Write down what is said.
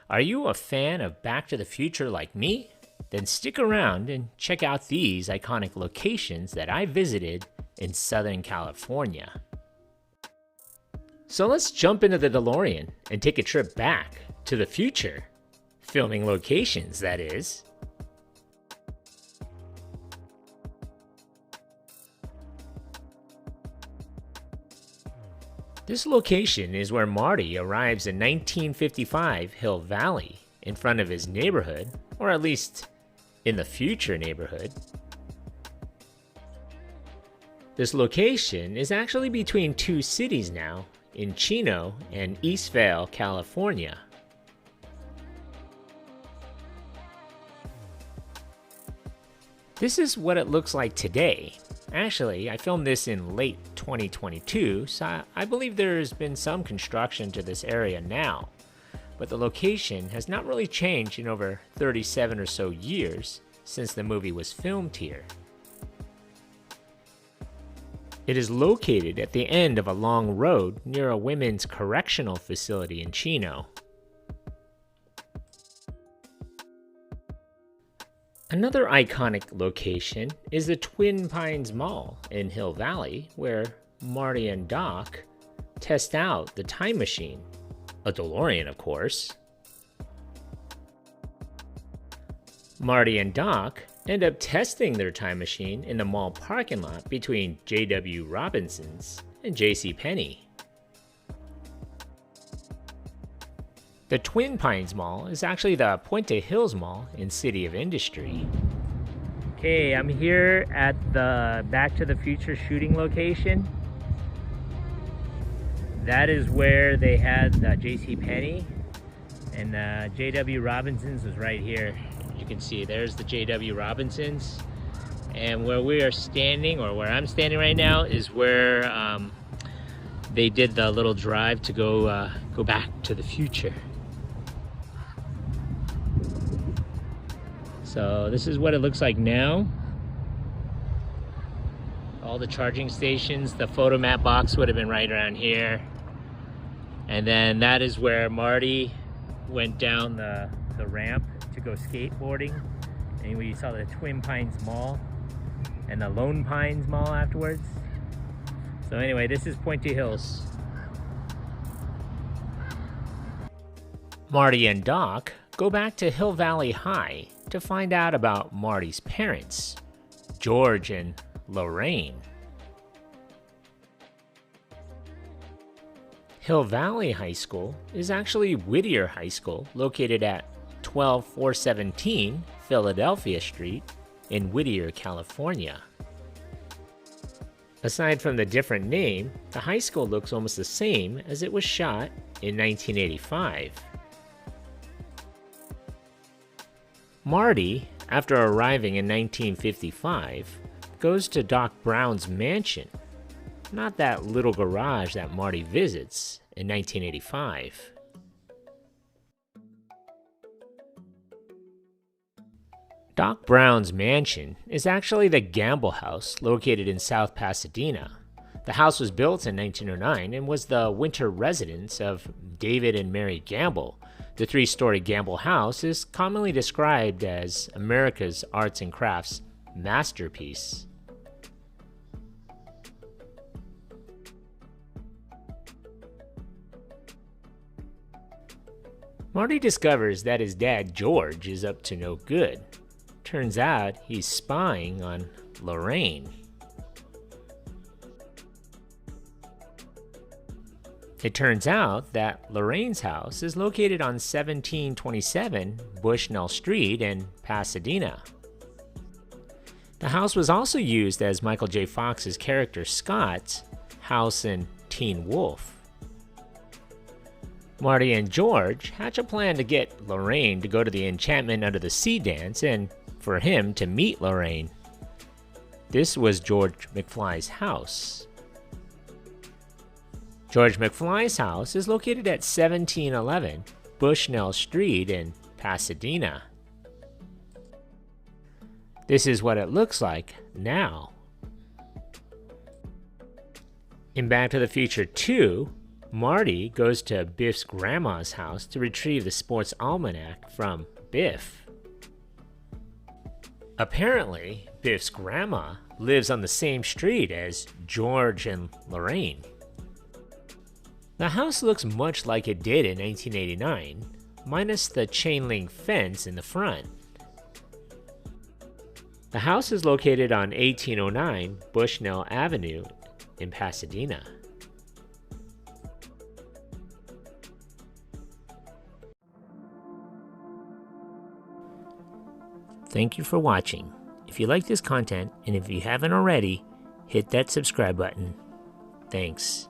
Are you a fan of Back to the Future like me? Then stick around and check out these iconic locations that I visited in Southern California. So let's jump into the DeLorean and take a trip back to the future. Filming locations, that is. This location is where Marty arrives in 1955 Hill Valley, in front of his neighborhood, or at least in the future neighborhood. This location is actually between two cities now, in Chino and Eastvale, California. This is what it looks like today. Actually, I filmed this in late 2022, so I believe there has been some construction to this area now, but the location has not really changed in over 37 or so years since the movie was filmed here. It is located at the end of a long road near a women's correctional facility in Chino. Another iconic location is the Twin Pines Mall in Hill Valley, where Marty and Doc test out the time machine, a DeLorean of course. Marty and Doc end up testing their time machine in the mall parking lot between J.W. Robinson's and J.C. Penney. The Twin Pines Mall is actually the Pointy Hills Mall in City of Industry. Okay, I'm here at the Back to the Future shooting location. That is where they had the J.C. Penney, and J.W. Robinson's was right here. You can see there's the J.W. Robinson's, and where we are standing, or where I'm standing right now, is where they did the little drive to go back to the future. So this is what it looks like now. All the charging stations, the photomat box would have been right around here. And then that is where Marty went down the ramp to go skateboarding. And we saw the Twin Pines Mall and the Lone Pines Mall afterwards. So anyway, this is Pointy Hills. Marty and Doc go back to Hill Valley High to find out about Marty's parents, George and Lorraine. Hill Valley High School is actually Whittier High School, located at 12417 Philadelphia Street in Whittier, California. Aside from the different name, the high school looks almost the same as it was shot in 1985. Marty, after arriving in 1955, goes to Doc Brown's mansion, not that little garage that Marty visits in 1985. Doc Brown's mansion is actually the Gamble House located in South Pasadena. The house was built in 1909 and was the winter residence of David and Mary Gamble. The three-story Gamble House is commonly described as America's arts and crafts masterpiece. Marty discovers that his dad George is up to no good. Turns out he's spying on Lorraine. It turns out that Lorraine's house is located on 1727 Bushnell Street in Pasadena. The house was also used as Michael J. Fox's character Scott's house in Teen Wolf. Marty and George hatch a plan to get Lorraine to go to the Enchantment Under the Sea dance and for him to meet Lorraine. This was George McFly's house. George McFly's house is located at 1711 Bushnell Street in Pasadena. This is what it looks like now. In Back to the Future 2, Marty goes to Biff's grandma's house to retrieve the sports almanac from Biff. Apparently, Biff's grandma lives on the same street as George and Lorraine. The house looks much like it did in 1989, minus the chain link fence in the front. The house is located on 1809 Bushnell Avenue in Pasadena. Thank you for watching. If you like this content, and if you haven't already, hit that subscribe button. Thanks.